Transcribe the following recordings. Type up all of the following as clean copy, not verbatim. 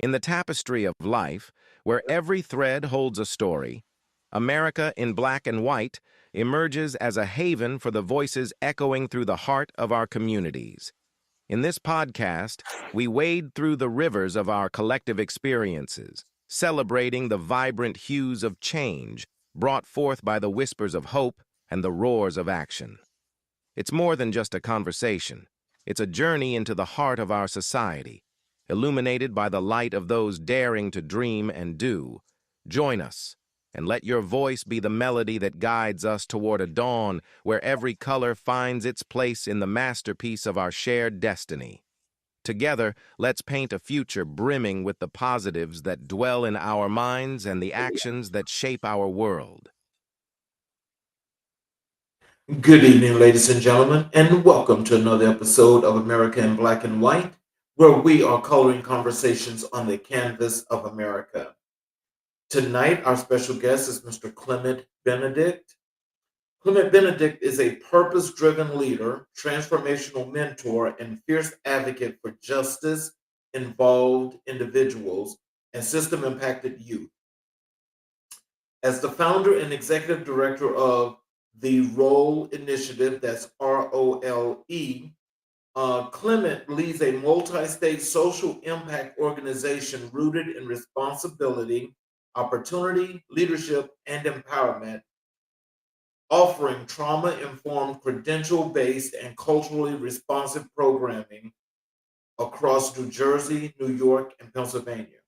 In the tapestry of life, where every thread holds a story, America in black and white emerges as a haven for the voices echoing through the heart of our communities. In this podcast, we wade through the rivers of our collective experiences, celebrating the vibrant hues of change brought forth by the whispers of hope and the roars of action. It's more than just a conversation. It's a journey into the heart of our society, illuminated by the light of those daring to dream and do. Join us, and let your voice be the melody that guides us toward a dawn where every color finds its place in the masterpiece of our shared destiny. Together, let's paint a future brimming with the positives that dwell in our minds and the actions that shape our world. Good evening, ladies and gentlemen, and welcome to another episode of America in Black and White, where we are coloring conversations on the canvas of America. Tonight, our special guest is Mr. Clement Benedict. Clement Benedict is a purpose driven leader, transformational mentor, and fierce advocate for justice, involved individuals, and system impacted youth. As the founder and executive director of the Role Initiative, that's ROLE, Clement leads a multi state social impact organization rooted in responsibility, opportunity, leadership, and empowerment, offering trauma informed, credential based, and culturally responsive programming across New Jersey, New York, and Pennsylvania.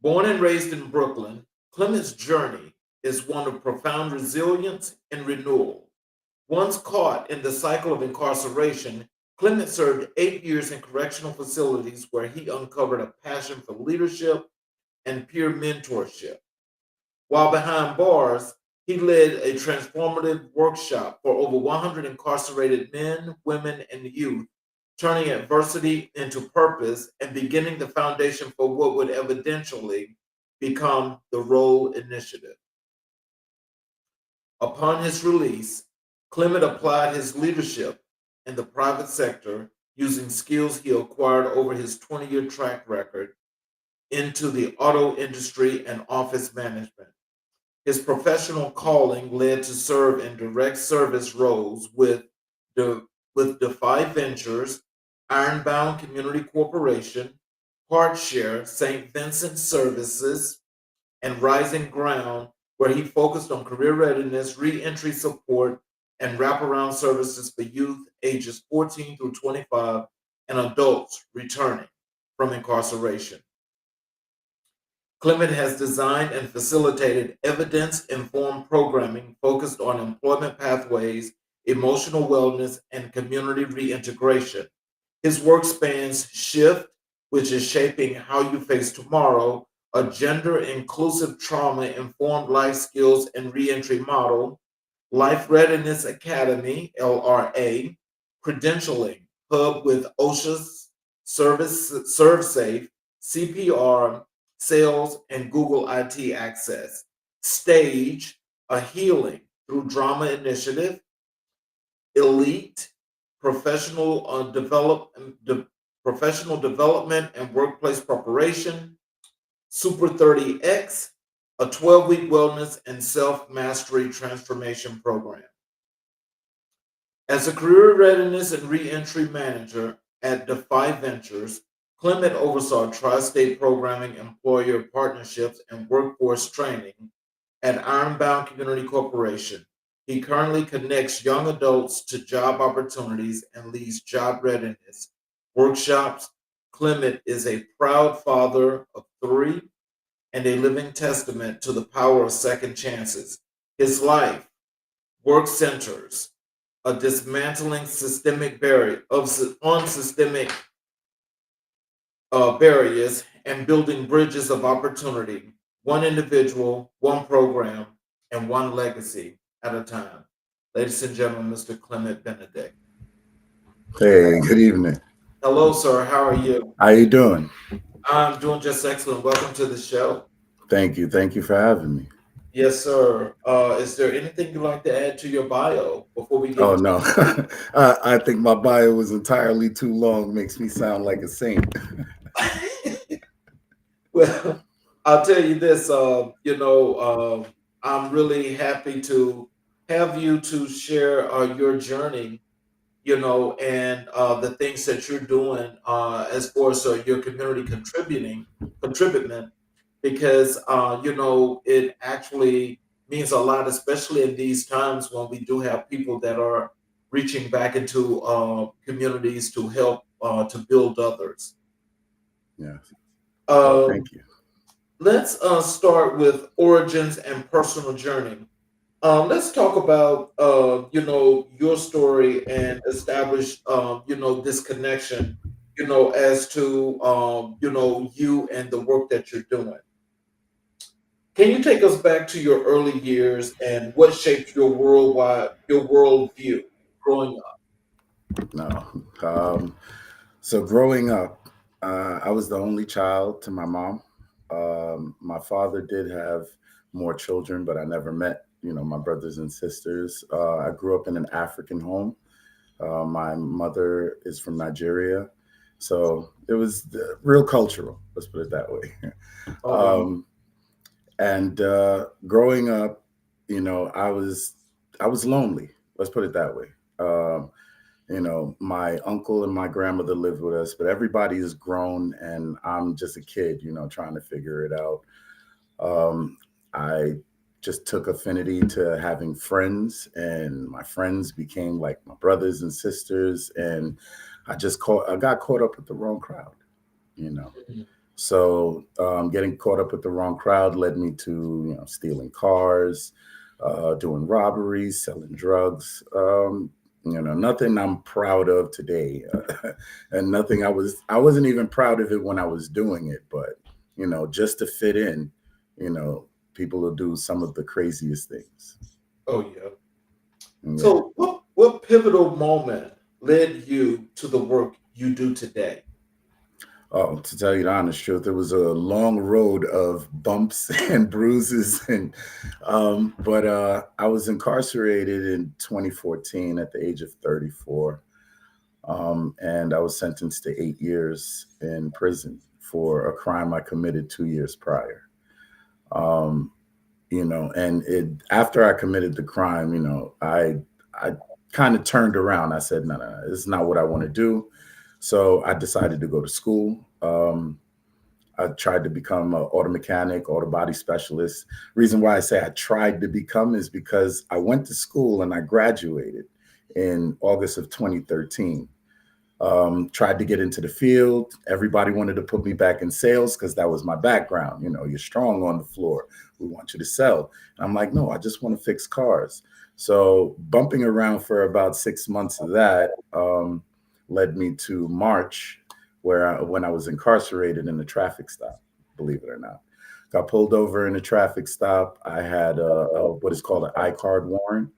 Born and raised in Brooklyn, Clement's journey is one of profound resilience and renewal. Once caught in the cycle of incarceration, Clement served 8 years in correctional facilities where he uncovered a passion for leadership and peer mentorship. While behind bars, he led a transformative workshop for over 100 incarcerated men, women, and youth, turning adversity into purpose and beginning the foundation for what would eventually become the Role Initiative. Upon his release, Clement applied his leadership in the private sector using skills he acquired over his 20-year track record into the auto industry and office management. His professional calling led to serve in direct service roles with Defy Ventures, Ironbound Community Corporation, HeartShare, St. Vincent Services, and Rising Ground, where he focused on career readiness, reentry support, and wraparound services for youth ages 14 through 25 and adults returning from incarceration. Clement has designed and facilitated evidence informed programming focused on employment pathways, emotional wellness, and community reintegration. His work spans SHIFT, which is shaping how you face tomorrow, a gender inclusive trauma informed life skills and reentry model, Life Readiness Academy, LRA, credentialing hub with OSHA's service, ServeSafe, CPR, sales, and Google IT access. Stage, a healing through drama initiative. Elite, professional professional development and workplace preparation. Super 30X, a 12-week wellness and self-mastery transformation program. As a career readiness and reentry manager at Defy Ventures, Clement oversaw tri-state programming, employer partnerships, and workforce training at Ironbound Community Corporation. He currently connects young adults to job opportunities and leads job readiness workshops. Clement is a proud father of three and a living testament to the power of second chances. His life work centers a dismantling systemic barrier on systemic barriers and building bridges of opportunity, one individual, one program, and one legacy at a time. Ladies and gentlemen, Mr. Clement Benedict. Hey, good evening. Hello, sir. How are you? How you doing? I'm doing just excellent. Welcome to the show. Thank you. Thank you for having me. Yes, sir. Is there anything you'd like to add to your bio before we get Oh into no, I think my bio was entirely too long. Makes me sound like a saint. Well, I'll tell you this. I'm really happy to have you to share your journey, and the things that you're doing as far as your community contributing, because it actually means a lot, especially in these times when we do have people that are reaching back into communities to help to build others. Yes. Well, Um, thank you. let's start with origins and personal journey. Let's talk about your story and establish this connection, as to you and the work that you're doing. Can you take us back to your early years and what shaped your worldview growing up? No. So growing up, I was the only child to my mom. My father did have more children, but I never met, my brothers and sisters. I grew up in an African home. My mother is from Nigeria. So it was real cultural, let's put it that way. Oh wow. um, and growing up, I was lonely, let's put it that way. My uncle and my grandmother lived with us, but everybody is grown and I'm just a kid, trying to figure it out. I just took affinity to having friends, and my friends became like my brothers and sisters. And I got caught up with the wrong crowd, you know. Mhm. So getting caught up with the wrong crowd led me to, stealing cars, doing robberies, selling drugs. Nothing I'm proud of today, and nothing I wasn't even proud of it when I was doing it. But just to fit in, you know, people will do some of the craziest things. Oh yeah. Yeah. So what pivotal moment led you to the work you do today? Oh, to tell you the honest truth, it was a long road of bumps and bruises, and but I was incarcerated in 2014 at the age of 34, and I was sentenced to 8 years in prison for a crime I committed 2 years prior. Um, and after I committed the crime, I kind of turned around. I said, no, no, no, this is not what I want to do. So I decided to go to school. I tried to become an auto mechanic, auto body specialist. Reason why I say I tried to become is because I went to school and I graduated in August of 2013. Tried to get into the field. Everybody wanted to put me back in sales because that was my background. You're strong on the floor. We want you to sell. And I'm like, no, I just want to fix cars. So bumping around for about 6 months of that led me to March, when I was incarcerated in the traffic stop, believe it or not. Got pulled over in a traffic stop. I had what is called an I card warrant.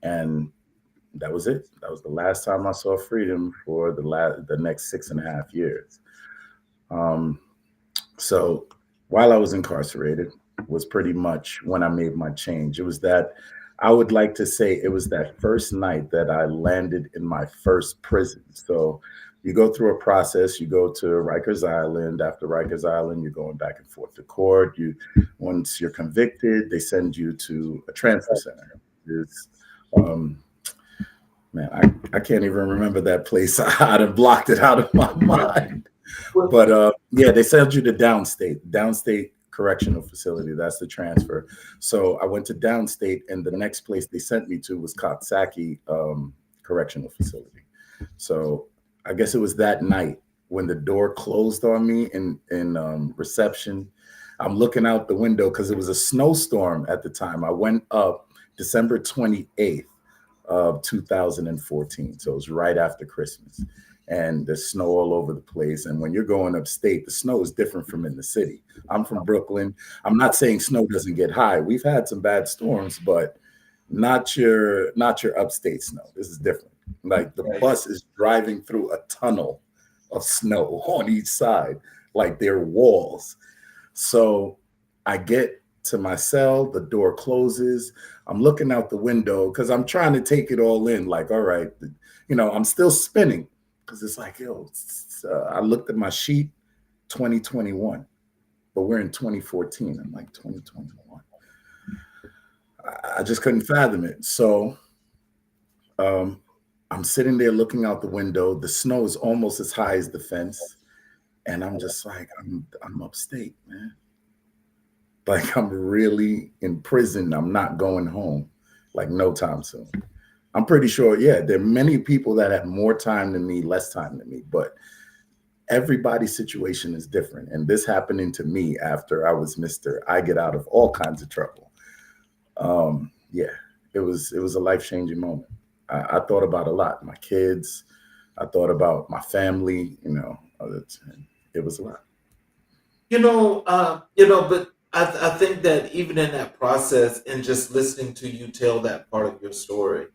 And that was it. That was the last time I saw freedom for the next 6.5 years. Um, so while I was incarcerated was pretty much when I made my change. It was that I would like to say it was that first night that I landed in my first prison. So you go through a process. You go to Rikers Island. After Rikers Island, you're going back and forth to court. Once you're convicted, they send you to a transfer center. It's, um, Man, I can't even remember that place. I'd have blocked it out of my mind. Well, But yeah, they sent you to downstate correctional facility. That's the transfer. So I went to downstate, and the next place they sent me to was Coxsackie correctional facility. So I guess it was that night when the door closed on me in reception. I'm looking out the window because it was a snowstorm at the time. I went up December 28th of 2014. So it was right after Christmas. And there's snow all over the place. And when you're going upstate, the snow is different from in the city. I'm from Brooklyn. I'm not saying snow doesn't get high. We've had some bad storms, but not your upstate snow. This is different. Like the right. bus is driving through a tunnel of snow on each side, like they're walls. So I get to my cell, the door closes. I'm looking out the window because I'm trying to take it all in. Like, all right, I'm still spinning because it's like, I looked at my sheet, 2021. but we're in 2014. I'm like 2021. I just couldn't fathom it. So um, I'm sitting there looking out the window. The snow is almost as high as the fence. And I'm just like, I'm upstate, man. Like I'm really in prison. I'm not going home like no time soon. I'm pretty sure, yeah, there are many people that have more time than me, less time than me, but everybody's situation is different. And this happening to me after I was Mr. I get out of all kinds of trouble. Yeah, it was a life-changing moment. I thought about a lot. My kids, I thought about my family, it was a lot. But I think that even in that process and just listening to you tell that part of your story,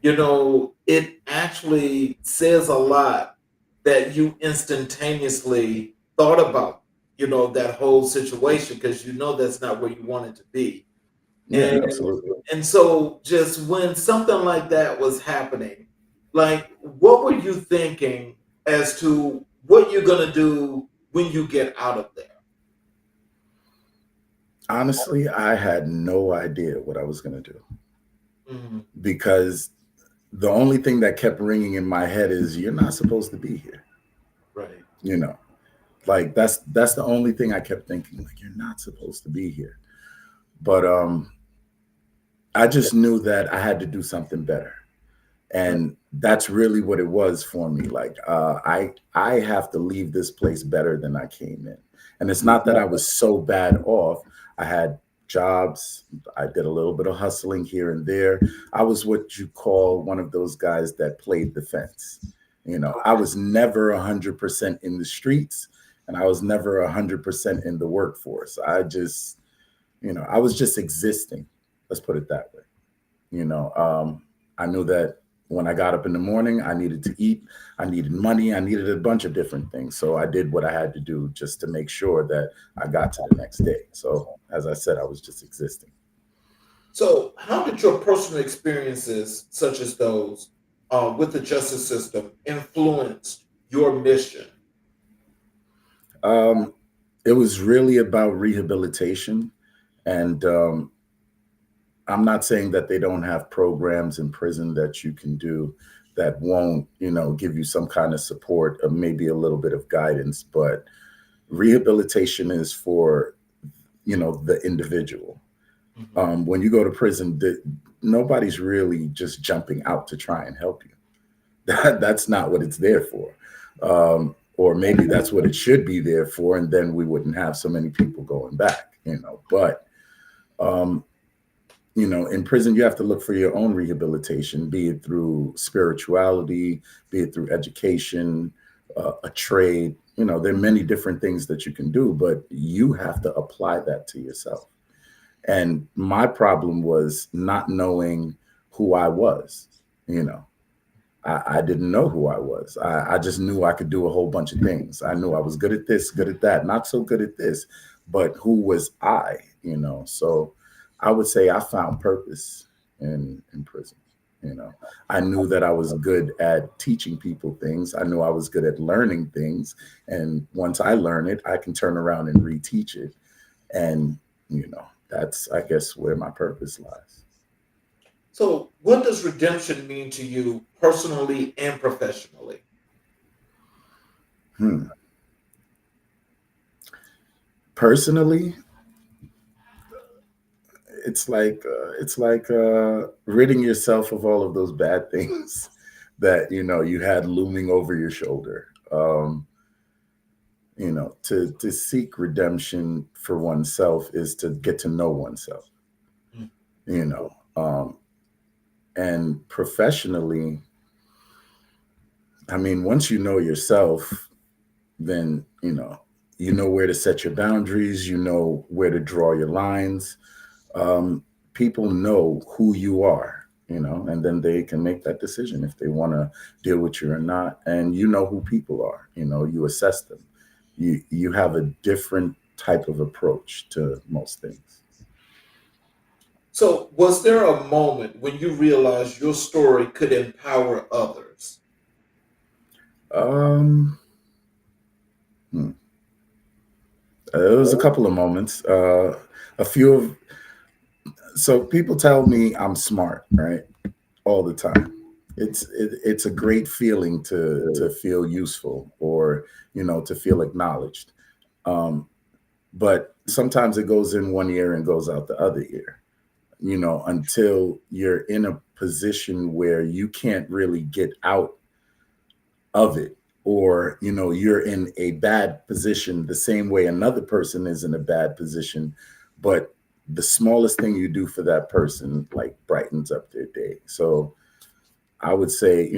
it actually says a lot that you instantaneously thought about, that whole situation because that's not where you wanted to be. Yeah, And absolutely. and so just when something like that was happening, like what were you thinking as to what you're gonna do when you get out of there? Honestly, I had no idea what I was going to do Mhm. because the only thing that kept ringing in my head is you're not supposed to be here. Right. You know, like that's the only thing I kept thinking. Like you're not supposed to be here. But I just knew that I had to do something better, Right. and that's really what it was for me. Like I have to leave this place better than I came in, and it's not that I was so bad off. I had jobs. I did a little bit of hustling here and there. I was what you call one of those guys that played the fence. I Okay. was never 100% in the streets, and I was never 100% in the workforce. I was just existing. Let's put it that way. I knew that when I got up in the morning, I needed to eat, I needed money, I needed a bunch of different things. So I did what I had to do just to make sure that I got to the next day. So as I said, I was just existing. So, how did your personal experiences, such as those with the justice system, influence your mission? Um, it was really about rehabilitation. And I'm not saying that they don't have programs in prison that you can do that won't, give you some kind of support or maybe a little bit of guidance, but rehabilitation is for, the individual. Mhm. When you go to prison, nobody's really just jumping out to try and help you. That's not what it's there for. Or maybe that's what it should be there for, and then we wouldn't have so many people going back, But um, in prison, you have to look for your own rehabilitation, be it through spirituality, be it through education, a trade. There are many different things that you can do, but you have to apply that to yourself. And my problem was not knowing who I was. You know, I didn't know who I was. I just knew I could do a whole bunch of things. I knew I was good at this, good at that, not so good at this, but who was I? So I would say I found purpose in prison. I knew that I was good at teaching people things. I knew I was good at learning things. And once I learn it, I can turn around and reteach it. And, that's, I guess, where my purpose lies. So, what does redemption mean to you personally and professionally? Hmm. Personally, it's like ridding yourself of all of those bad things that you had looming over your shoulder. To seek redemption for oneself is to get to know oneself. Mm. You know, um, and professionally, I mean, once you know yourself, then you know where to set your boundaries. You know where to draw your lines. People know who you are, and then they can make that decision if they want to deal with you or not. And you know who people are, you assess them. You have a different type of approach to most things. So, was there a moment when you realized your story could empower others? Um, hmm. It was a couple of moments. A few of so people tell me I'm smart, right? All the time. It's a great feeling to feel useful or to feel acknowledged. Um, but sometimes it goes in one ear and goes out the other ear. Until you're in a position where you can't really get out of it, or you're in a bad position the same way another person is in a bad position, but the smallest thing you do for that person like brightens up their day. So I would say,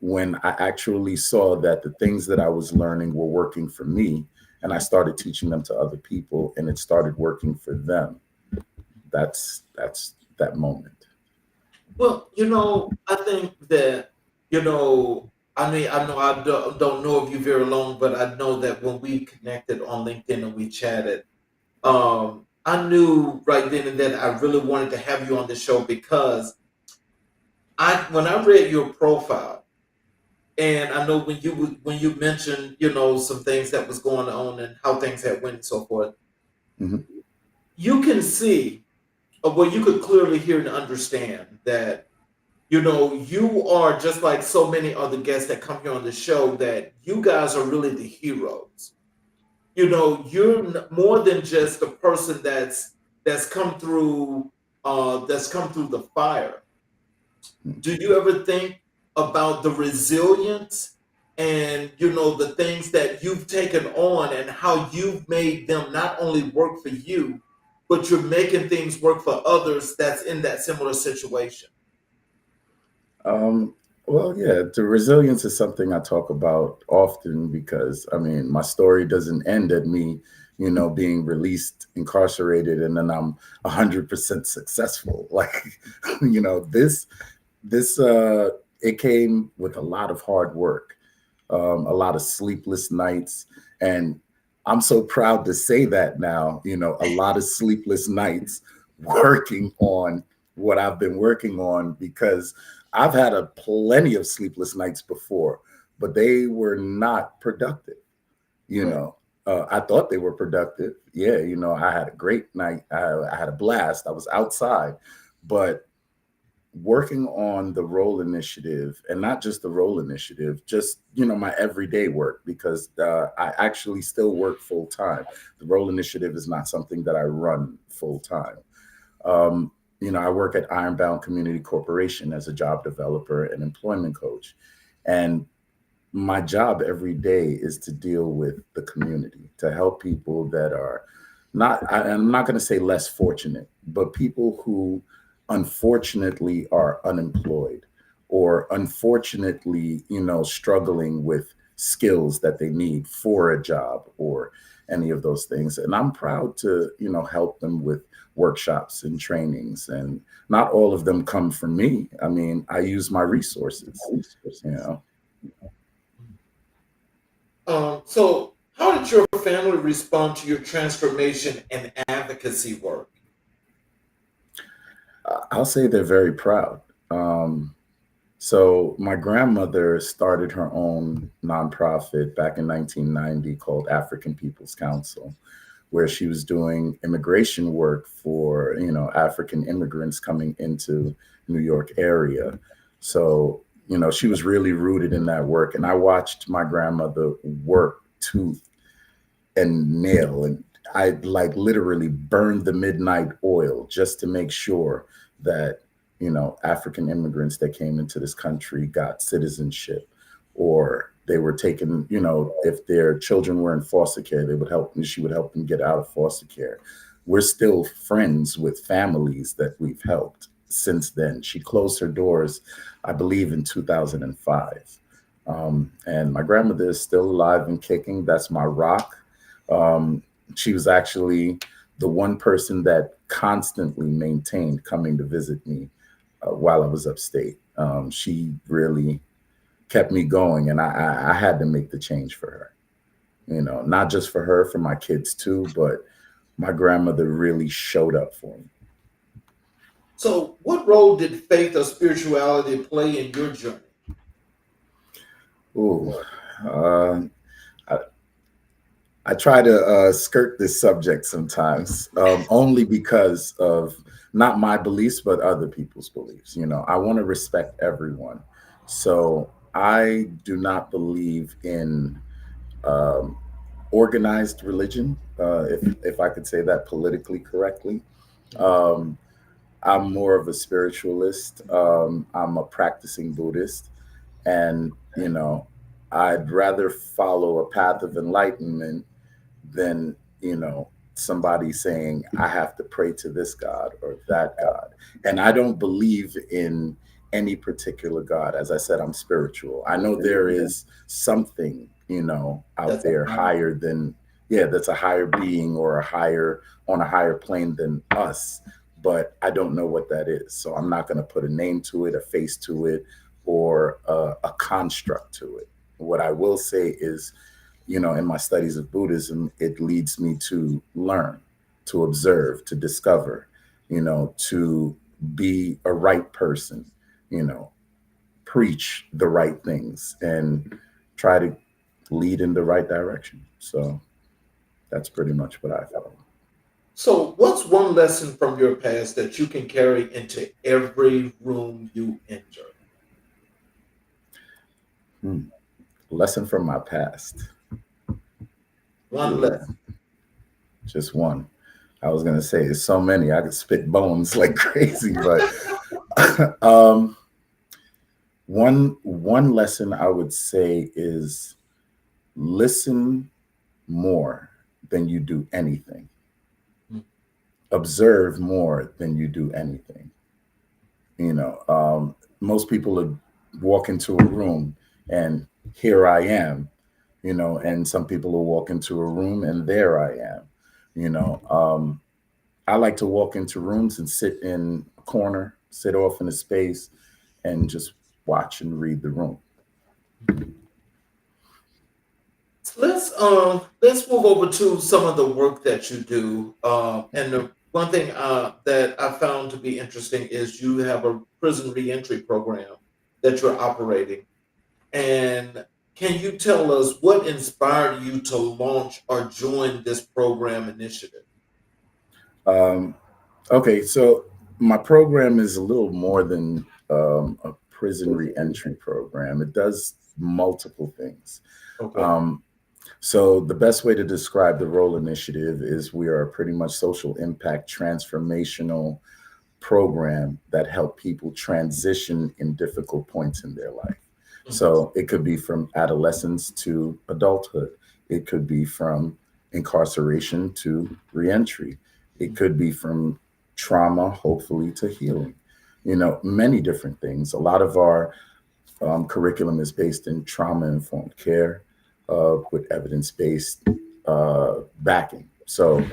when I actually saw that the things that I was learning were working for me and I started teaching them to other people and it started working for them, that's that moment. Well, I think that, I mean, I know I don't know of you very long, but I know that when we connected on LinkedIn and we chatted, I knew right then and then I really wanted to have you on the show because when I read your profile, and I know when you mentioned, some things that was going on and how things had went and so forth, Hmm. you can see, well, you could clearly hear and understand that, you are just like so many other guests that come here on the show, that you guys are really the heroes. You're more than just a person that's come through the fire. Do you ever think about the resilience and the things that you've taken on and how you've made them not only work for you, but you're making things work for others that's in that similar situation? Um, well, yeah, the resilience is something I talk about often because, I mean, my story doesn't end at me, being released, incarcerated, and then I'm 100% successful. Like, this, it came with a lot of hard work, a lot of sleepless nights. And I'm so proud to say that now, a lot of sleepless nights working on what I've been working on, because I've had a plenty of sleepless nights before, but they were not productive. You Right. know, I thought they were productive. Yeah, I had a great night. I had a blast. I was outside, but working on the role initiative, and not just the role initiative, just my everyday work, because I actually still work full time. The role initiative is not something that I run full time. um, I work at Ironbound Community Corporation as a job developer and employment coach, and my job every day is to deal with the community, to help people that are I'm not going to say less fortunate, but people who unfortunately are unemployed, or unfortunately, struggling with skills that they need for a job or any of those things. And I'm proud to, help them with workshops and trainings. And not all of them come from me. I mean, I use my resources, you know. So, how did your family respond to your transformation and advocacy work? I'll say they're very proud. So my grandmother started her own nonprofit back in 1990 called African People's Council, where she was doing immigration work for, African immigrants coming into New York area. So, she was really rooted in that work. And I watched my grandmother work tooth and nail, and I like literally burned the midnight oil just to make sure that African immigrants that came into this country got citizenship, or they were taken, if their children were in foster care, they would help, she would help them get out of foster care. We're still friends with families that we've helped since then. She closed her doors, I believe, in 2005. And my grandmother is still alive and kicking. That's my rock. um, she was actually the one person that constantly maintained coming to visit me while I was upstate. She really kept me going, and I had to make the change for her. Not just for her, for my kids too, but my grandmother really showed up for me. So, what role did faith or spirituality play in your journey? Ooh, uh, I, I try to skirt this subject sometimes, only because of not my beliefs, but other people's beliefs. You know, I want to respect everyone. So I do not believe in um, organized religion, if I could say that politically correctly. Um, I'm more of a spiritualist. I'm a practicing Buddhist, and you know, I'd rather follow a path of enlightenment than somebody saying I have to pray to this God or that God. And I don't believe in any particular God. As I said, I'm spiritual. I know there is something, out That's a there higher. higher than, yeah, that's a higher being or a higher on a higher plane than us, but I don't know what that is. So I'm not going to put a name to it, a face to it, or a construct to it. What I will say is, in my studies of Buddhism, it leads me to learn, to observe, to discover, to be a right person, you know, preach the right things and try to lead in the right direction. So that's pretty much what I follow. So, what's one lesson from your past that you can carry into every room you enter? Hmm. Lesson from my past. One Ooh, lesson. just one. I was gonna say it's so many. I could spit bones like crazy, but um, one lesson I would say is listen more than you do anything. Mm. Observe more than you do anything. Most people would walk into a room and here I am, and some people will walk into a room and there I am. You know, I like to walk into rooms and sit in a corner, sit off in a space, and just watch and read the room. Let's move over to some of the work that you do. And the one thing that I found to be interesting is you have a prison reentry program that you're operating. And can you tell us what inspired you to launch or join this program initiative? Um, okay, so my program is a little more than a prison reentry program. It does multiple things. Okay. Um, so the best way to describe the role initiative is we are a pretty much social impact transformational program that help people transition in difficult points in their life. Mhm. So it could be from adolescence to adulthood. It could be from incarceration to reentry. It could be from trauma, hopefully, to healing. Many different things. A lot of our curriculum is based in trauma informed care with evidence based backing. So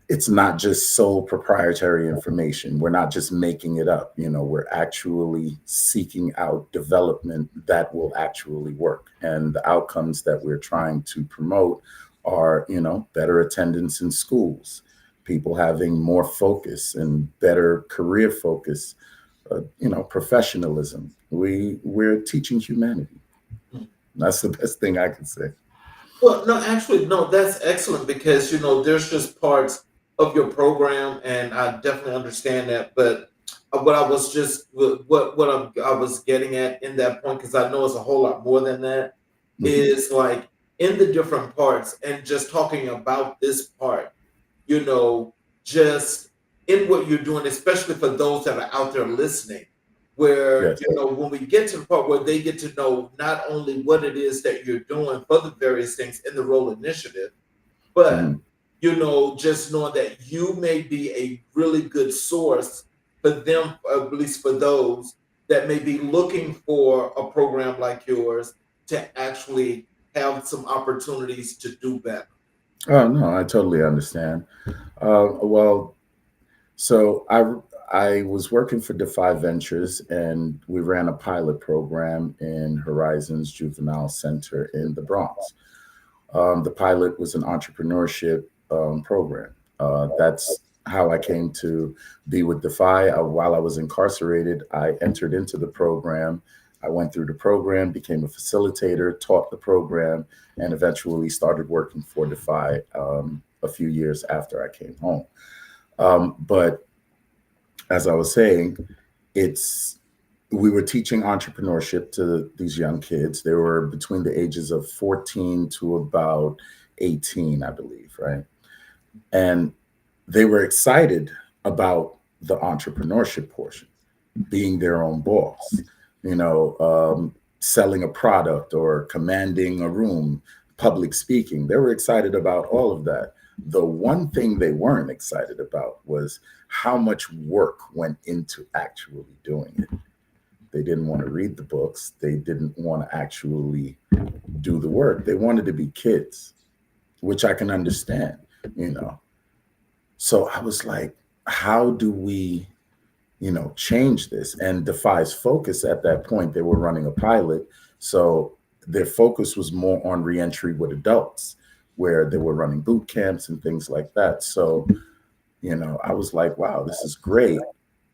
it's not just sole proprietary information. We're not just making it up. We're actually seeking out development that will actually work. And the outcomes that we're trying to promote are, better attendance in schools, people having more focus and better career focus, professionalism. We're teaching humanity. That's the best thing I can say. Well, no, actually, no, that's excellent because there's just parts of your program, and I definitely understand that. But what I was just I was getting at in that point, because I know it's a whole lot more than that, Mhm. is like in the different parts, and just talking about this part, you know, just in what you're doing, especially for those that are out there listening, where, Yes. when we get to the part where they get to know not only what it is that you're doing for the various things in the role initiative, but, Mhm. just knowing that you may be a really good source for them, at least for those that may be looking for a program like yours to actually have some opportunities to do better. Oh no, I totally understand. Well, so I was working for Defy Ventures, and we ran a pilot program in Horizons Juvenile Center in the Bronx. The pilot was an entrepreneurship program. That's how I came to be with Defy. While I was incarcerated, I entered into the program I went through the program, became a facilitator, taught the program, and eventually started working for Defy a few years after I came home. But as I was saying, it's we were teaching entrepreneurship to these young kids. They were between the ages of 14 to about 18, I believe, right? And they were excited about the entrepreneurship portion, being their own boss, you know, selling a product or commanding a room, public speaking. They were excited about all of that. The one thing they weren't excited about was how much work went into actually doing it. They didn't want to read the books. They didn't want to actually do the work. They wanted to be kids, which I can understand, you know. So I was like, how do we, you know, change this? And Defy's focus at that point, they were running a pilot. So their focus was more on reentry with adults, where they were running boot camps and things like that. So, you know, I was like, wow, this is great.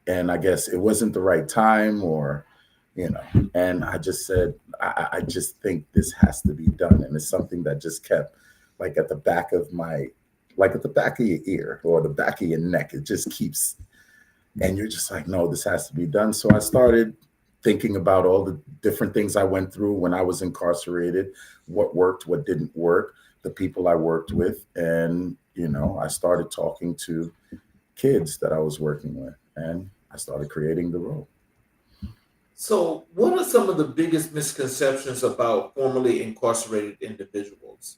And I guess it wasn't the right time, or, you know, and I just said, I just think this has to be done. And it's something that just kept like at the back of my, like at the back of your ear or the back of your neck. It just keeps, and you're just like, no, this has to be done. So I started thinking about all the different things I went through when I was incarcerated, what worked, what didn't work, the people I worked with. And, you know, I started talking to kids that I was working with, and I started creating the role. So, what are some of the biggest misconceptions about formerly incarcerated individuals?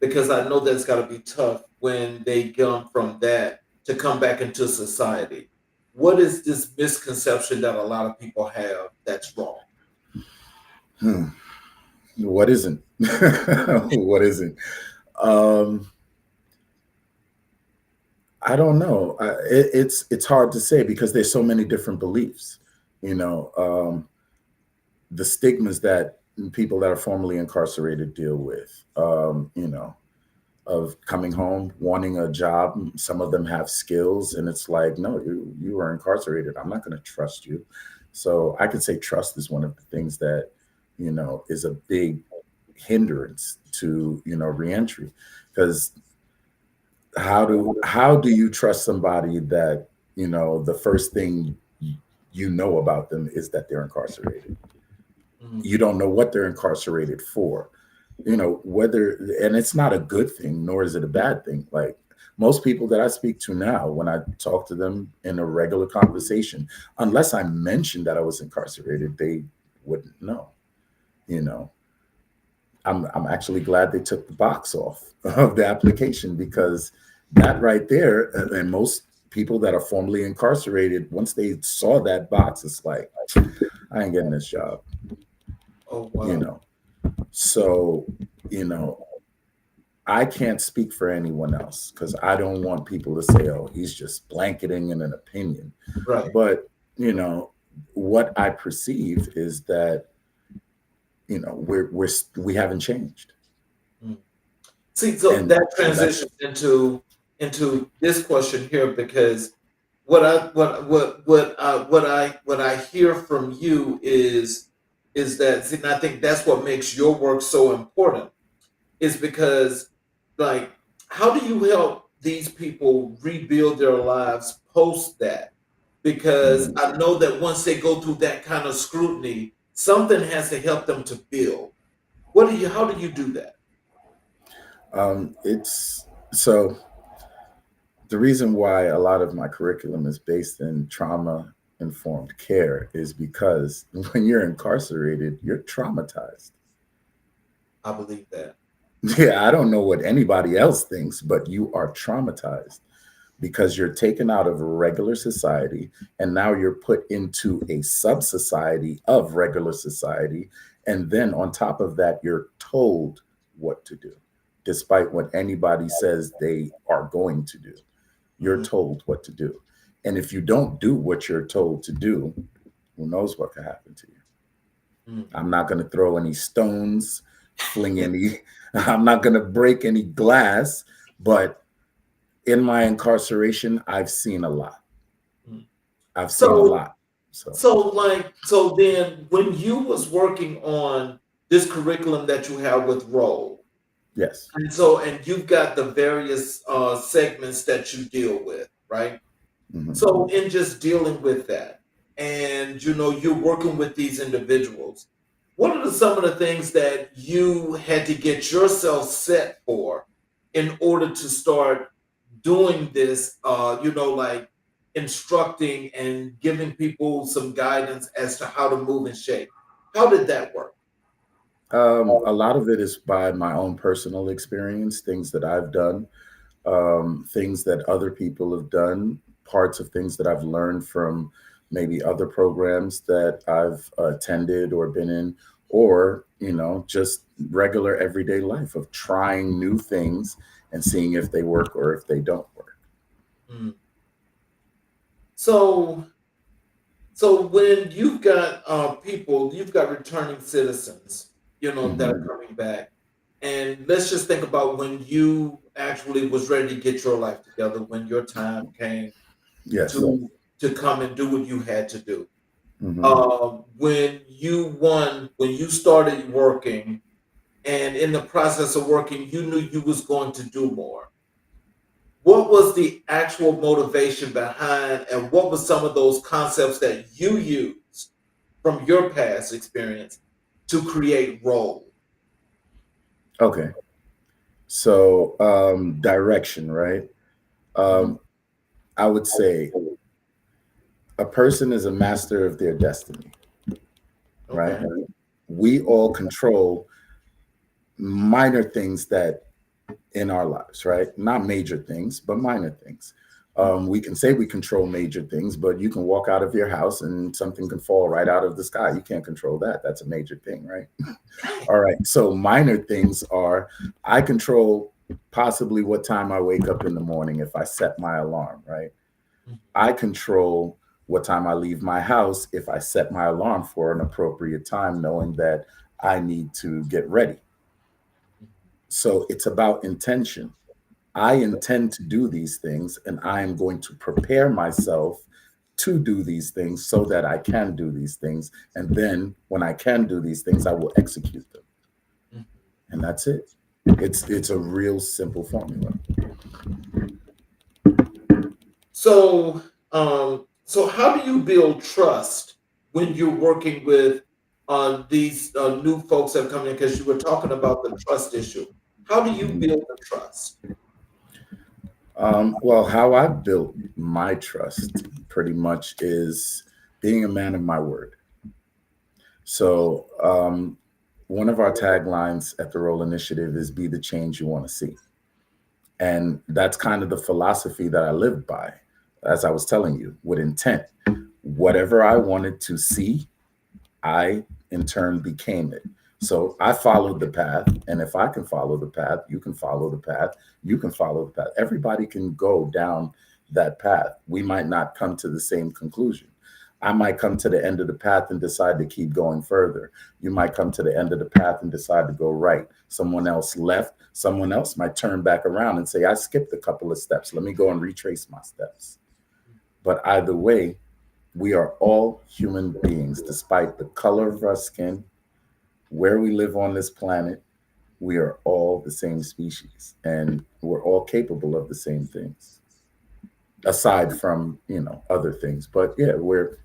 Because I know that's got to be tough when they come from that to come back into society. What is this misconception that a lot of people have that's wrong? Hmm. What isn't? What isn't? Um, I don't know. It's hard to say because there's so many different beliefs. You know, the stigmas that people that are formerly incarcerated deal with. You know, of coming home, wanting a job. Some of them have skills, and it's like, no, you are incarcerated. I'm not going to trust you. So I could say trust is one of the things that, you know, is a big hindrance to, you know, reentry, because how do you trust somebody that, you know, the first thing you know about them is that they're incarcerated? Mhm. You don't know what they're incarcerated for, you know, whether, and it's not a good thing, nor is it a bad thing. Like most people that I speak to now, when I talk to them in a regular conversation, unless I mentioned that I was incarcerated, they wouldn't know, you know. I'm actually glad they took the box off of the application, because that right there, and most people that are formerly incarcerated, once they saw that box, it's like, I ain't getting this job, Oh, you wow. know. So, you know, I can't speak for anyone else because I don't want people to say, oh, he's just blanketing in an opinion. Right. But, you know, what I perceive is that, you know, we haven't changed. Mm. See, so And that so that's transitions into this question here, because what I hear from you is that, and I think that's what makes your work so important, is because, like, how do you help these people rebuild their lives post that? Because mhm. I know that once they go through that kind of scrutiny, something has to help them to build. How do you do that? It's so the reason why a lot of my curriculum is based in trauma informed care is because when you're incarcerated, you're traumatized. I believe that. Yeah, I don't know what anybody else thinks, but you are traumatized because you're taken out of regular society and now you're put into a sub society of regular society. And then on top of that, you're told what to do, despite what anybody says they are going to do. You're Mhm. told what to do. And if you don't do what you're told to do, who knows what could happen to you? Mm. I'm not going to throw any stones, fling any, I'm not going to break any glass, but in my incarceration, I've seen a lot. Mm. I've seen a So lot. So So then when you was working on this curriculum that you have with Roll, yes. and you've got the various segments that you deal with, right? Hmm. So in just dealing with that, and you're working with these individuals, what are some of the things that you had to get yourself set for in order to start doing this, like instructing and giving people some guidance as to how to move and shape? How did that work? A lot of it is by my own personal experience, things that I've done, things that other people have done, parts of things that I've learned from maybe other programs that I've attended or been in, or, just regular everyday life of trying new things and seeing if they work or if they don't work. Mm. So So when you've got people, you've got returning citizens, that are Hmm. coming back, and let's just think about when you actually was ready to get your life together, when your time came Yes. to come and do what you had to do. Hmm. When you started working, and in the process of working, you knew you was going to do more. What was the actual motivation behind, and what were some of those concepts that you used from your past experience to create role? Okay. So, direction, right? Mhm. Um, I would say a person is a master of their destiny, right? Okay. We all control minor things that in our lives, right? Not major things, but minor things. Mhm. We can say we control major things, but you can walk out of your house and something can fall right out of the sky. You can't control that. That's a major thing, right? All right. So minor things are I control possibly what time I wake up in the morning if I set my alarm, right? Mhm. I control what time I leave my house if I set my alarm for an appropriate time, knowing that I need to get ready. So it's about intention. I intend to do these things and I am going to prepare myself to do these things so that I can do these things. And then when I can do these things, I will execute them. Mhm. And that's it. It's a real simple formula. So how do you build trust when you're working with these new folks that are coming in? Because you were talking about the trust issue. How do you Mhm. build the trust? Well, how I built my trust pretty much is being a man of my word. So, one of our taglines at the Role Initiative is be the change you want to see. And that's kind of the philosophy that I lived by, as I was telling you, with intent. Whatever I wanted to see, I in turn became it. So I followed the path. And if I can follow the path, you can follow the path, you can follow the path. Everybody can go down that path. We might not come to the same conclusion. I might come to the end of the path and decide to keep going further. You might come to the end of the path and decide to go right. Someone else left. Someone else might turn back around and say, I skipped a couple of steps. Let me go and retrace my steps. But either way, we are all human beings, despite the color of our skin, where we live on this planet. We are all the same species, and we're all capable of the same things, aside from other things. But yeah, we're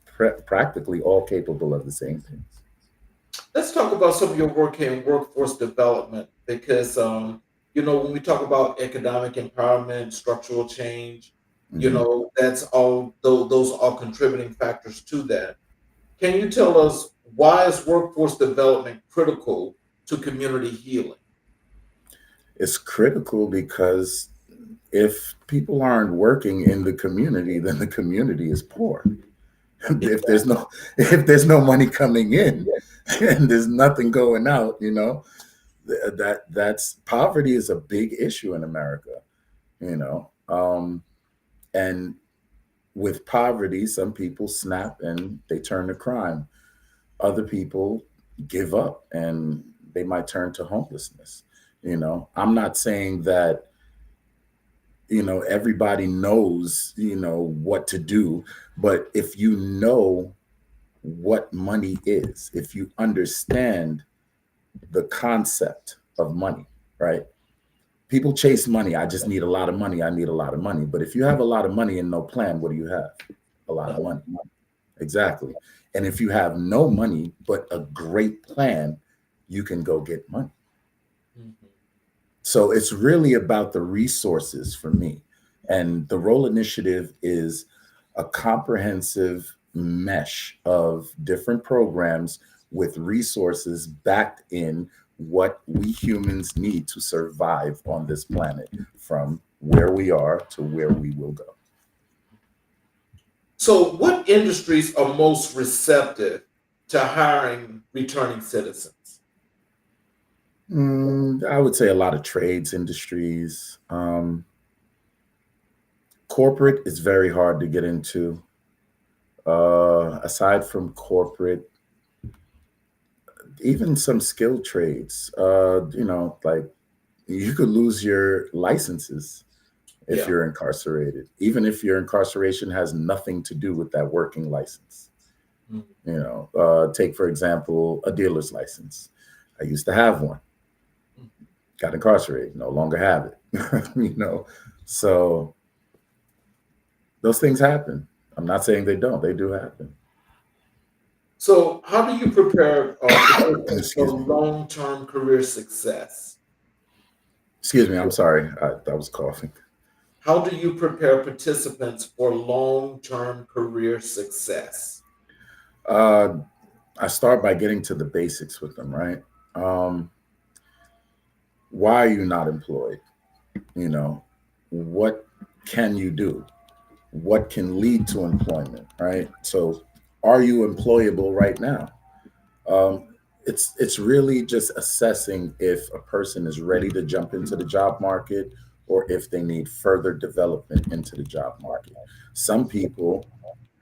practically all capable of the same things. Let's talk about some of your work in workforce development because when we talk about economic empowerment, structural change, Hmm. that's all those are all contributing factors to that. Can you tell us why is workforce development critical to community healing? It's critical because if people aren't working in the community, then the community is poor. if there's Exactly. no if there's no money coming in and there's nothing going out, that's poverty is a big issue in America, you know. And with poverty, some people snap and they turn to crime. Other people give up and they might turn to homelessness. I'm not saying that everybody knows what to do, but if you know what money is, if you understand the concept of money, right? People chase money. I just need a lot of money. I need a lot of money. But if you have a lot of money and no plan, what do you have? A lot of money. Exactly. And if you have no money, but a great plan, you can go get money. Mhm. So it's really about the resources for me. And the Role Initiative is a comprehensive mesh of different programs with resources backed in what we humans need to survive on this planet, from where we are to where we will go. So, what industries are most receptive to hiring returning citizens? I would say a lot of trades industries. Corporate is very hard to get into. Aside from corporate, even some skilled trades, like you could lose your licenses if Yeah. you're incarcerated, even if your incarceration has nothing to do with that working license. Mhm. Take, for example, a dealer's license. I used to have one, got incarcerated, no longer have it. So those things happen. I'm not saying they don't, they do happen. So, how do you prepare participants for Excuse me. long-term career success? Excuse me. I'm sorry. I was coughing. How do you prepare participants for long-term career success? Uh, I start by getting to the basics with them, right? Um, why are you not employed? You know, what can you do? What can lead to employment, right? So, are you employable right now? Um, it's really just assessing if a person is ready to jump into the job market or if they need further development into the job market. Some people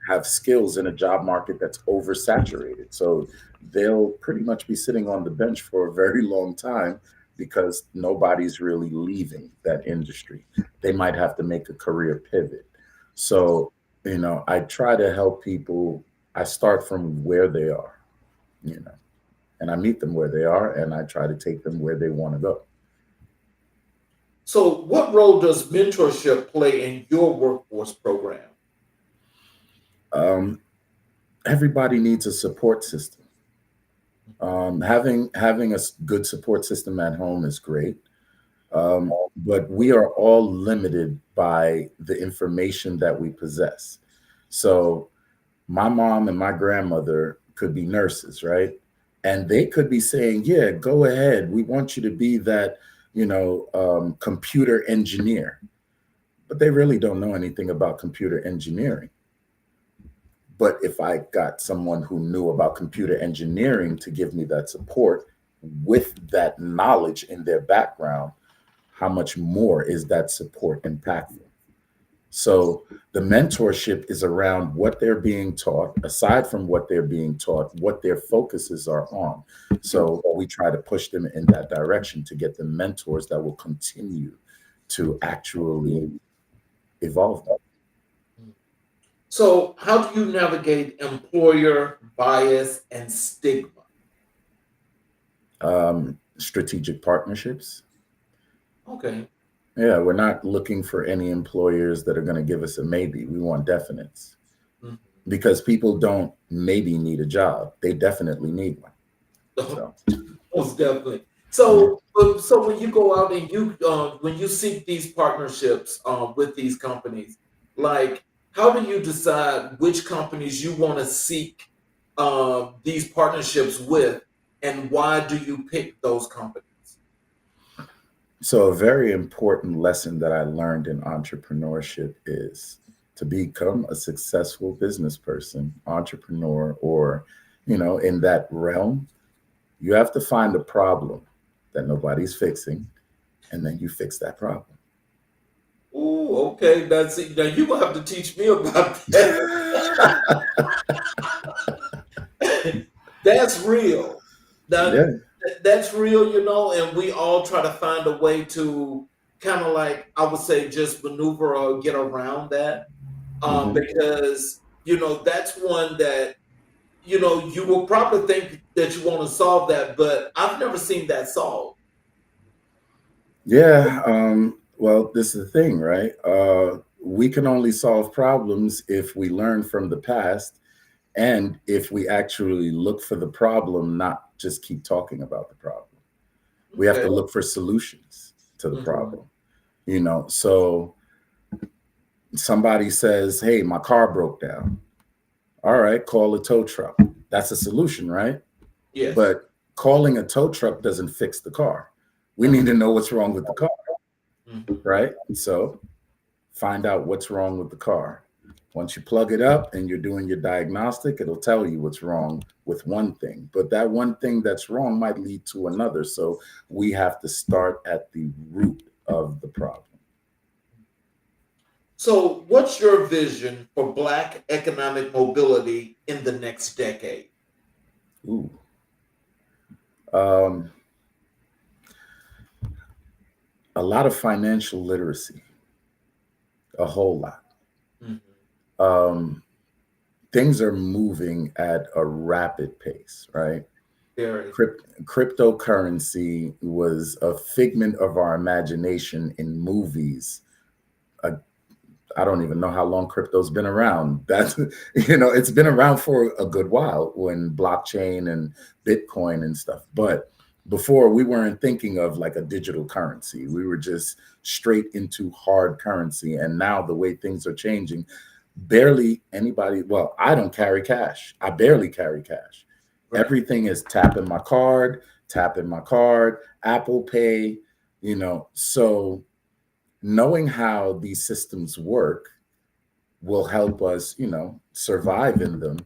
have skills in a job market that's oversaturated. So they'll pretty much be sitting on the bench for a very long time because nobody's really leaving that industry. They might have to make a career pivot. So, I try to help people. I start from where they are, you know, and I meet them where they are and I try to take them where they want to go. So, what role does mentorship play in your workforce program? Um, Everybody needs a support system. Having a good support system at home is great. But we are all limited by the information that we possess. So my mom and my grandmother could be nurses, right? And they could be saying, "Yeah, go ahead. We want you to be that, computer engineer." But they really don't know anything about computer engineering. But if I got someone who knew about computer engineering to give me that support with that knowledge in their background, how much more is that support impactful? So the mentorship is around what they're being taught, aside from what they're being taught, what their focuses are on. So we try to push them in that direction to get the mentors that will continue to actually evolve them. So, how do you navigate employer bias and stigma? Strategic partnerships. Okay. Yeah, we're not looking for any employers that are going to give us a maybe. We want definites Mhm. because people don't maybe need a job. They definitely need one. So, Most definitely. yeah. So when you go out and when you seek these partnerships with these companies, like how do you decide which companies you want to seek these partnerships with, and why do you pick those companies? So, a very important lesson that I learned in entrepreneurship is to become a successful business person, entrepreneur, or, in that realm, you have to find a problem that nobody's fixing, and then you fix that problem. Ooh, okay. That's it. Now you gonna have to teach me about that. That's real. That Yeah. that's real, and we all try to find a way to kind of like I would say just maneuver or get around that. Hmm. Because that's one that you will probably think that you want to solve that, but I've never seen that solved. Yeah. Well, this is the thing, right? We can only solve problems if we learn from the past and if we actually look for the problem, not just keep talking about the problem. We have Okay. to look for solutions to the Mhm. problem. So somebody says, "Hey, my car broke down." All right, call a tow truck. That's a solution, right? Yes. But calling a tow truck doesn't fix the car. We No. need to know what's wrong with the car, Mhm. right? So find out what's wrong with the car. Once you plug it up and you're doing your diagnostic, it'll tell you what's wrong with one thing. But that one thing that's wrong might lead to another. So we have to start at the root of the problem. So, what's your vision for Black economic mobility in the next decade? Ooh. Um, a lot of financial literacy, a whole lot. Mhm. Um, things are moving at a rapid pace, right? Very. Cryptocurrency was a figment of our imagination in movies. Uh, I don't even know how long crypto's been around. That's it's been around for a good while when blockchain and Bitcoin and stuff. But before we weren't thinking of like a digital currency. We were just straight into hard currency. And now the way things are changing, barely anybody, well, I don't carry cash. I barely carry cash. Right. Everything is tapping my card, Apple Pay, so knowing how these systems work will help us, survive in them.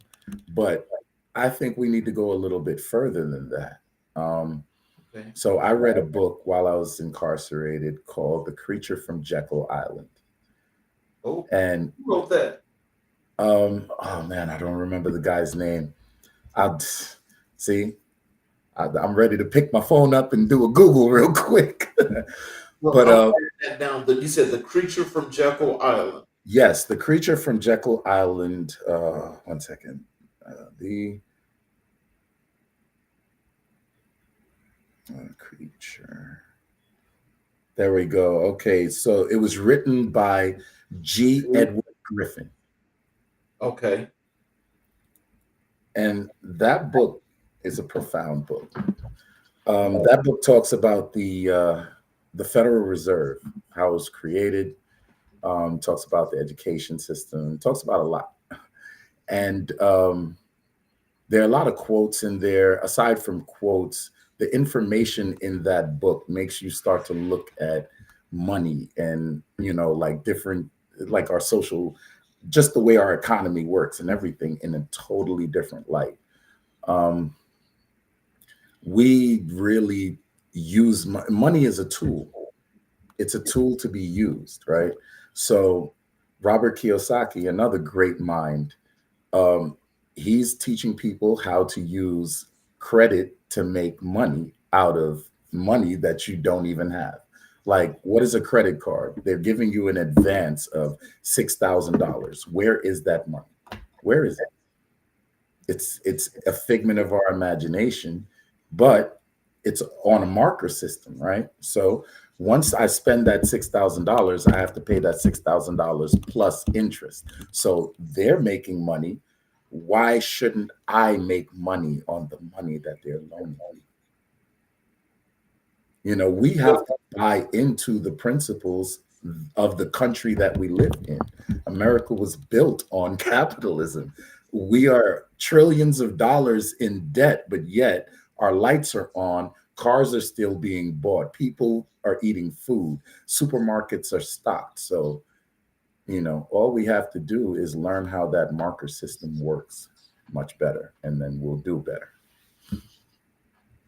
But I think we need to go a little bit further than that. Um, Okay. so I read a book while I was incarcerated called The Creature from Jekyll Island. Oh, And who wrote that? oh man, I don't remember the guy's name. I'll see. I'm ready to pick my phone up and do a Google real quick. Well, but I'm writing that down. You said the creature from Jekyll Island. yes, The Creature from Jekyll Island. One second. The creature. There we go. Okay, so it was written by G. Edward Griffin, Okay. and that book is a profound book. That book talks about the Federal Reserve, how it was created. Talks about the education system. Talks about a lot, and there are a lot of quotes in there. Aside from quotes, the information in that book makes you start to look at money and like different, like our social, just the way our economy works and everything in a totally different light. Um, we really use money as a tool. It's a tool to be used, right? So Robert Kiyosaki, another great mind, um, he's teaching people how to use credit to make money out of money that you don't even have. Like, what is a credit card? They're giving you an advance of $6,000. Where is that money? Where is it? It's a figment of our imagination, but it's on a marker system, right? So once I spend that $6,000, I have to pay that $6,000 plus interest. So they're making money. Why shouldn't I make money on the money that they're loaning me? We have to buy into the principles of the country that we live in. America was built on capitalism. We are trillions of dollars in debt, but yet our lights are on, cars are still being bought, people are eating food, supermarkets are stocked. So, all we have to do is learn how that marker system works much better, and then we'll do better.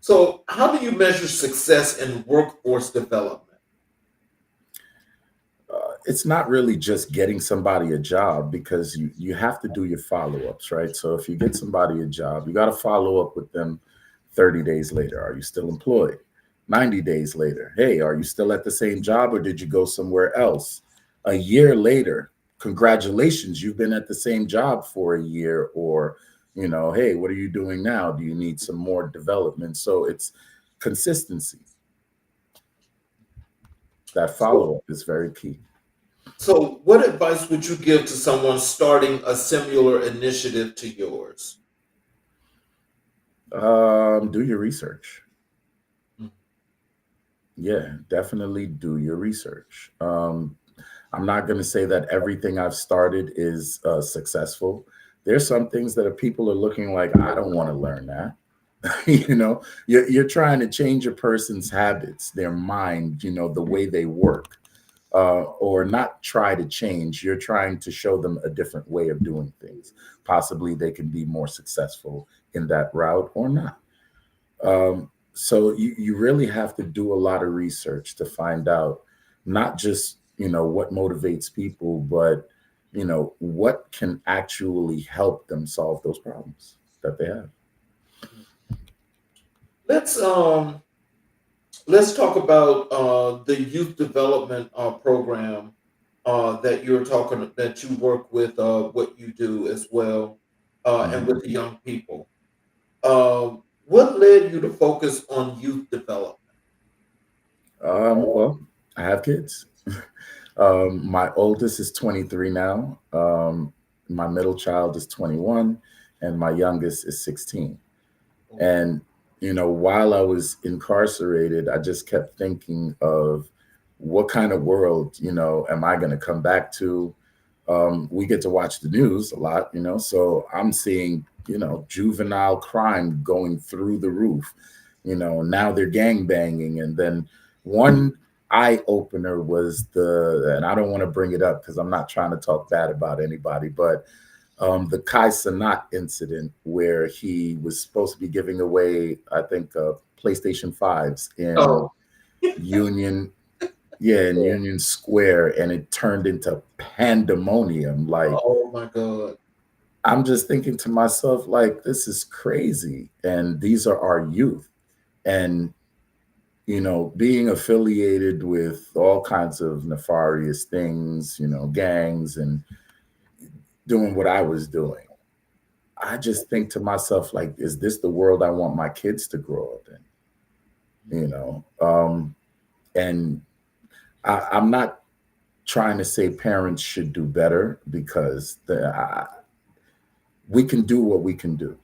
So, how do you measure success in workforce development? It's not really just getting somebody a job because you have to do your follow-ups, right? So if you get somebody a job, you got to follow up with them 30 days later. Are you still employed? 90 days later, hey, are you still at the same job or did you go somewhere else? A year later, congratulations, you've been at the same job for a year, or Hey, what are you doing now? Do you need some more development? So it's consistency. That So, follow up is very key. so what advice would you give to someone starting a similar initiative to yours? Do your research. Mm. Yeah, definitely do your research. I'm not going to say that everything I've started is successful. There's some things that people are looking like, I don't want to learn that. You're trying to change a person's habits, their mind, the way they work, or not try to change. You're trying to show them a different way of doing things. Possibly they can be more successful in that route or not. So you really have to do a lot of research to find out not just what motivates people, but what can actually help them solve those problems that they have. Let's um let's talk about the youth development program that you work with, what you do as well, and Mhm. with the young people. What led you to focus on youth development? Well, I have kids. My oldest is 23 now. My middle child is 21, and my youngest is 16. And, while I was incarcerated, I just kept thinking of what kind of world, am I going to come back to? We get to watch the news a lot, so I'm seeing, juvenile crime going through the roof. Now they're gang banging. And then one eye opener was and I don't want to bring it up because I'm not trying to talk bad about anybody, but the Kai Sanat incident where he was supposed to be giving away, I think, PlayStation 5s in Oh, Union, yeah, in Union Square, and it turned into pandemonium. Like, oh my God. I'm just thinking to myself, like, this is crazy. And these are our youth. And, being affiliated with all kinds of nefarious things, gangs and doing what I was doing. I just think to myself, like, is this the world I want my kids to grow up in? And I'm not trying to say parents should do better because we can do what we can do.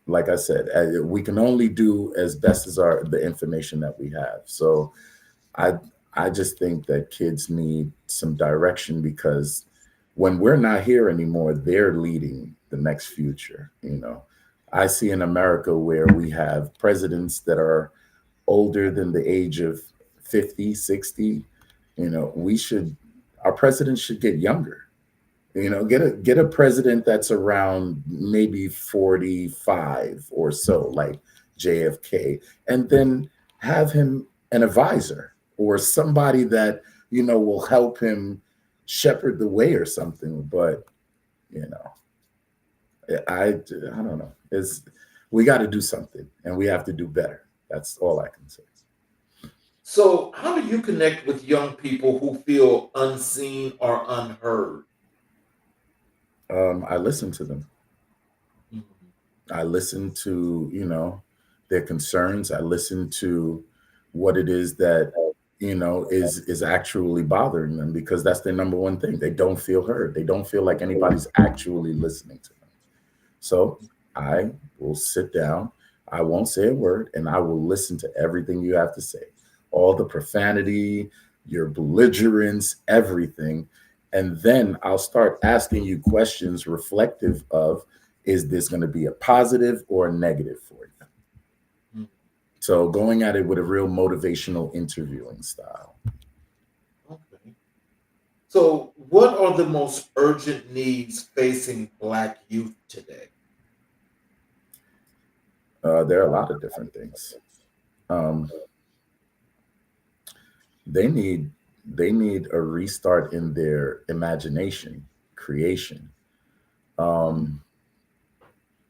Like I said, we can only do as best as the information that we have. So I I just think that kids need some direction because when we're not here anymore, they're leading the next future. I see in America where we have presidents that are older than the age of 50, 60. We should our presidents should get younger. Get a president that's around maybe 45 or so, like JFK, and then have him an advisor or somebody that will help him shepherd the way or something. But you know, I don't know. We got to do something, and we have to do better. That's all I can say. So, how do you connect with young people who feel unseen or unheard? I listen to them. Mhm. I listen to, their concerns. I listen to what it is that, is actually bothering them because that's their number one thing. They don't feel heard. They don't feel like anybody's actually listening to them. So I will sit down. I won't say a word and I will listen to everything you have to say. All the profanity, your belligerence, everything. And then I'll start asking you questions reflective of, is this going to be a positive or a negative for you? Mhm. So going at it with a real motivational interviewing style. Okay. So, what are the most urgent needs facing Black youth today? There are a lot of different things. Um, they need they need a restart in their imagination, creation. Um,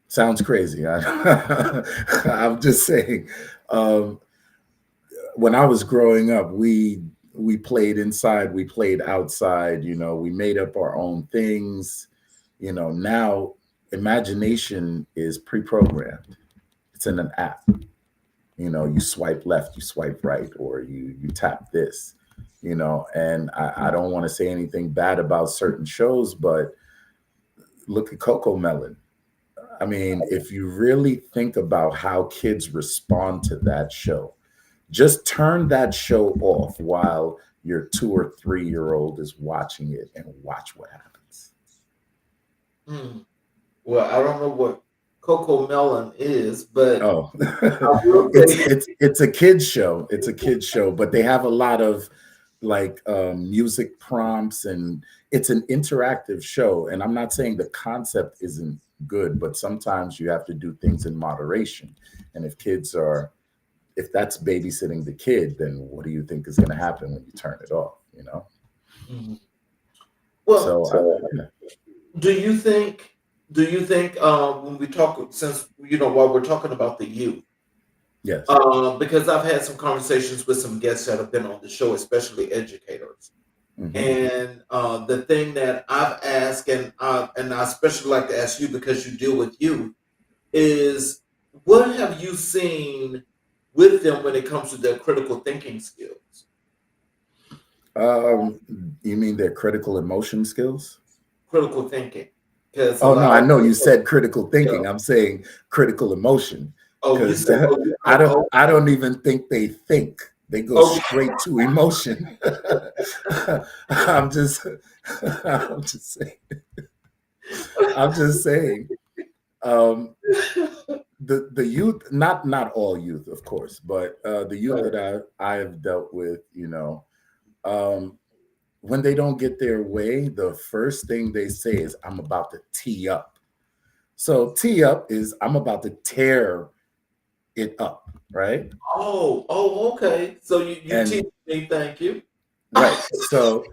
Sounds crazy. I'm just saying. Um, when I was growing up, we played inside, we played outside. We made up our own things. Now imagination is pre-programmed. It's in an app. You swipe left, you swipe right, or you tap this. And I don't want to say anything bad about certain shows, but look at Coco Melon. I mean, if you really think about how kids respond to that show, just turn that show off while your 2 or 3 year old is watching it and watch what happens. Hmm. Well, I don't know what Coco Melon is, but Oh, I will it's say, it's it's a kids show. It's a kids show, but they have a lot of like music prompts, and it's an interactive show. And I'm not saying the concept isn't good, but sometimes you have to do things in moderation. And if that's babysitting the kid, then what do you think is going to happen when you turn it off? Mhm. Well, So yeah. do you think? Do you think when we talk, since while we're talking about the youth, Yes. because I've had some conversations with some guests that have been on the show, especially educators, Hmm. and the thing that I've asked, and I especially like to ask you because you deal with youth, is what have you seen with them when it comes to their critical thinking skills? Um, you mean their critical emotion skills? Critical thinking, because a Oh no, lot I of know you said critical yeah. thinking. I'm saying critical emotion Oh, you because said oh, you, I don't oh, I don't even think they think. They go oh, straight to emotion. I'm just I'm just saying. I'm just saying. Um, the youth, not all youth, of course, but the youth right. that I have dealt with, um, when they don't get their way, the first thing they say is, "I'm about to tee up." So tee up is I'm about to tear it up, right? Oh, okay. So you teach And me, thank you. right. So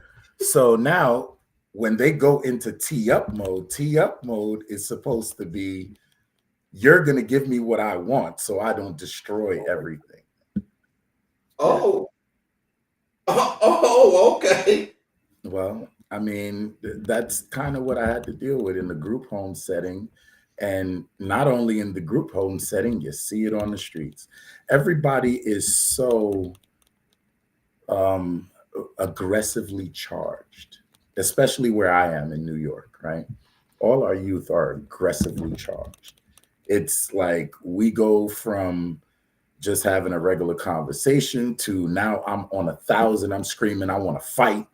now when they go into tee up mode is supposed to be you're going to give me what I want so I don't destroy everything. Yeah. Oh, oh, okay. Well, I mean, that's kind of what I had to deal with in the group home setting. And not only in the group home setting, you see it on the streets. Everybody is so um, aggressively charged, especially where I am in New York, right? All our youth are aggressively charged. It's like we go from just having a regular conversation to now I'm on 1,000, I'm screaming, I want to fight.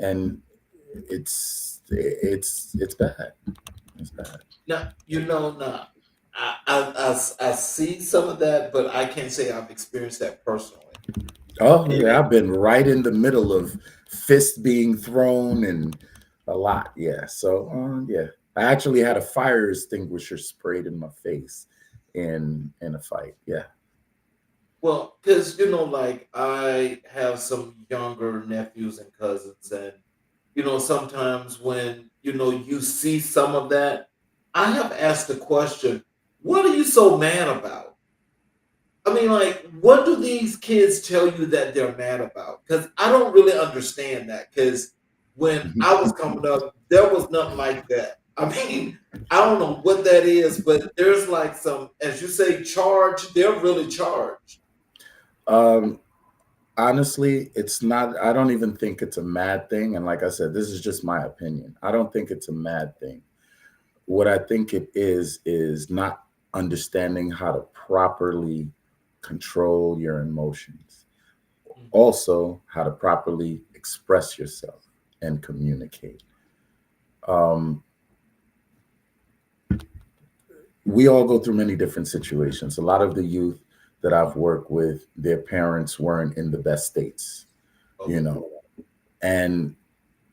And it's bad. It's bad. Now now. I see some of that, but I can't say I've experienced that personally. Oh yeah, I've been right in the middle of fists being thrown and a lot. Yeah. So yeah, I actually had a fire extinguisher sprayed in my face in a fight. Yeah. Well, because like I have some younger nephews and cousins, and sometimes when you see some of that, I have asked the question, "What are you so mad about?" I mean, like, what do these kids tell you that they're mad about? Because I don't really understand that. Because when I was coming up, there was nothing like that. I mean, I don't know what that is, but there's like some, as you say, charge. They're really charged. um, honestly, it's not. I don't even think it's a mad thing. And like I said, this is just my opinion. I don't think it's a mad thing. What I think it is not understanding how to properly control your emotions. Mhm. Also, how to properly express yourself and communicate. Um, we all go through many different situations. A lot of the youth that I've worked with, their parents weren't in the best states, you Okay. know, and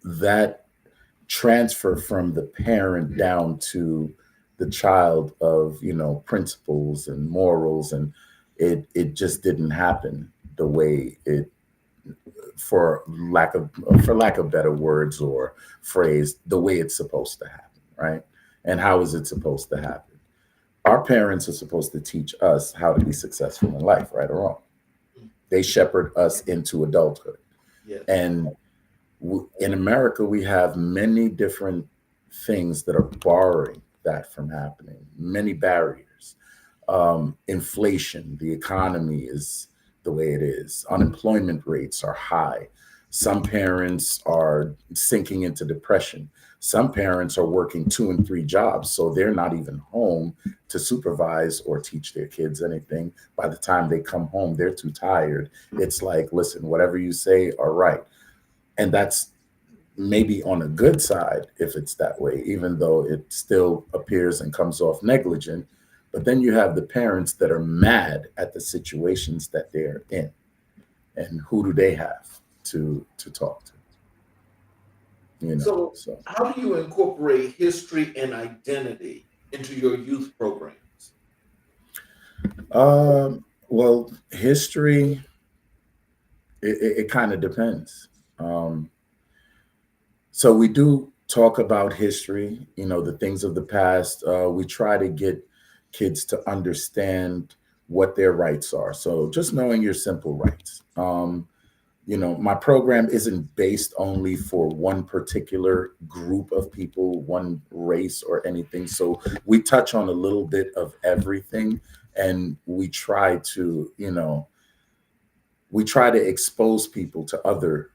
that transfer from the parent down to the child of principles and morals, and it just didn't happen the way it for lack of better words or phrase, the way it's supposed to happen, right? And how is it supposed to happen? Our parents are supposed to teach us how to be successful in life, right or wrong. Mm. They shepherd us into adulthood. Yes. And in America, we have many different things that are borrowing. that from happening. Many barriers. Inflation, the economy is the way it is. Unemployment rates are high. Some parents are sinking into depression. Some parents are working 2 and 3 jobs, so they're not even home to supervise or teach their kids anything. By the time they come home, they're too tired. It's like, listen, whatever you say, all right. And that's maybe on a good side if it's that way, even though it still appears and comes off negligent. But then you have the parents that are mad at the situations that they're in, and who do they have to talk to? So, So how do you incorporate history and identity into your youth programs? well, history, it kind of depends. Um, So we do talk about history, the things of the past. We try to get kids to understand what their rights are. So just knowing your simple rights. My program isn't based only for one particular group of people, one race or anything. So we touch on a little bit of everything, and we try to expose people to other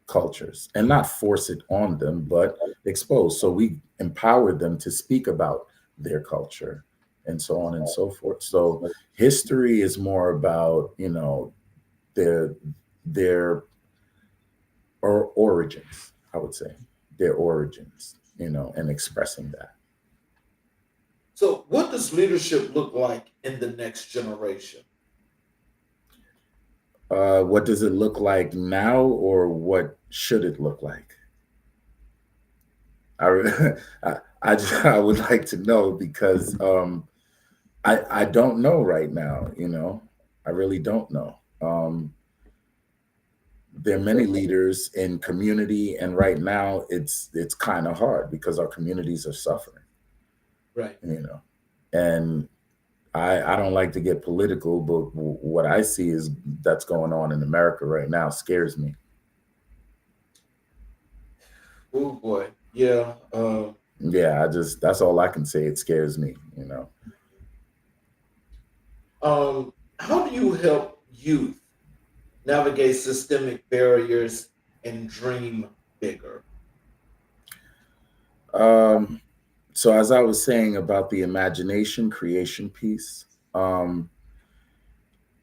cultures and not force it on them, but expose. So we empower them to speak about their culture and so on and so forth. So history is more about, their their origins, I would say, their origins, and expressing that. So, what does leadership look like in the next generation? What does it look like now, or what should it look like? I, I would like to know because I don't know right now. I really don't know. There are many leaders in community, and right now it's kind of hard because our communities are suffering. Right. And I don't like to get political, but what I see is that's going on in America right now scares me. Oh boy. Yeah. Yeah, that's all I can say. It scares me. How do you help youth navigate systemic barriers and dream bigger? Um, so as I was saying about the imagination creation piece, um,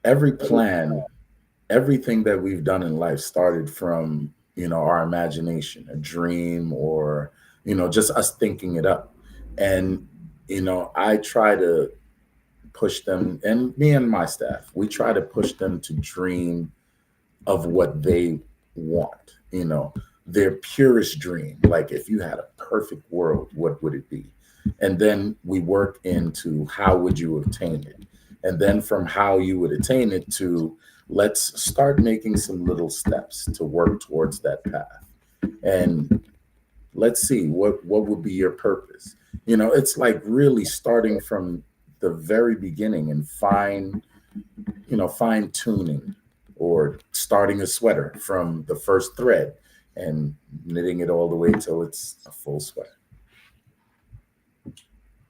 every plan, everything that we've done in life started from, our imagination, a dream, or, just us thinking it up. And, I try to push them, and me and my staff, we try to push them to dream of what they want, their purest dream. Like if you had a perfect world, what would it be? And then we work into how would you obtain it? And then from how you would attain it to let's start making some little steps to work towards that path. And let's see what would be your purpose. It's like really starting from the very beginning and fine tuning, or starting a sweater from the first thread and knitting it all the way till it's a full sweater.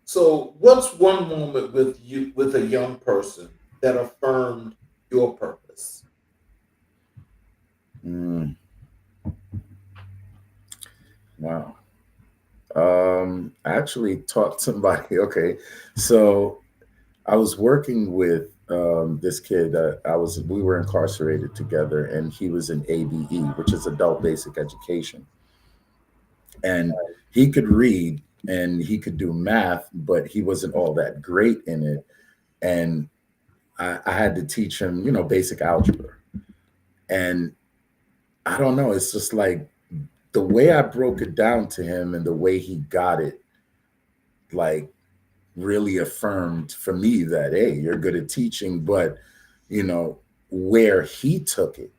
So, what's one moment with a young person that affirmed your purpose? Mm, wow. I actually taught somebody. Okay, so I was working with this kid. We were incarcerated together, and he was in ABE, which is Adult Basic Education, and he could read and he could do math, but he wasn't all that great in it. And I had to teach him, basic algebra. And I don't know, it's just like the way I broke it down to him and the way he got it, like really affirmed for me that, hey, you're good at teaching, but you know, where he took it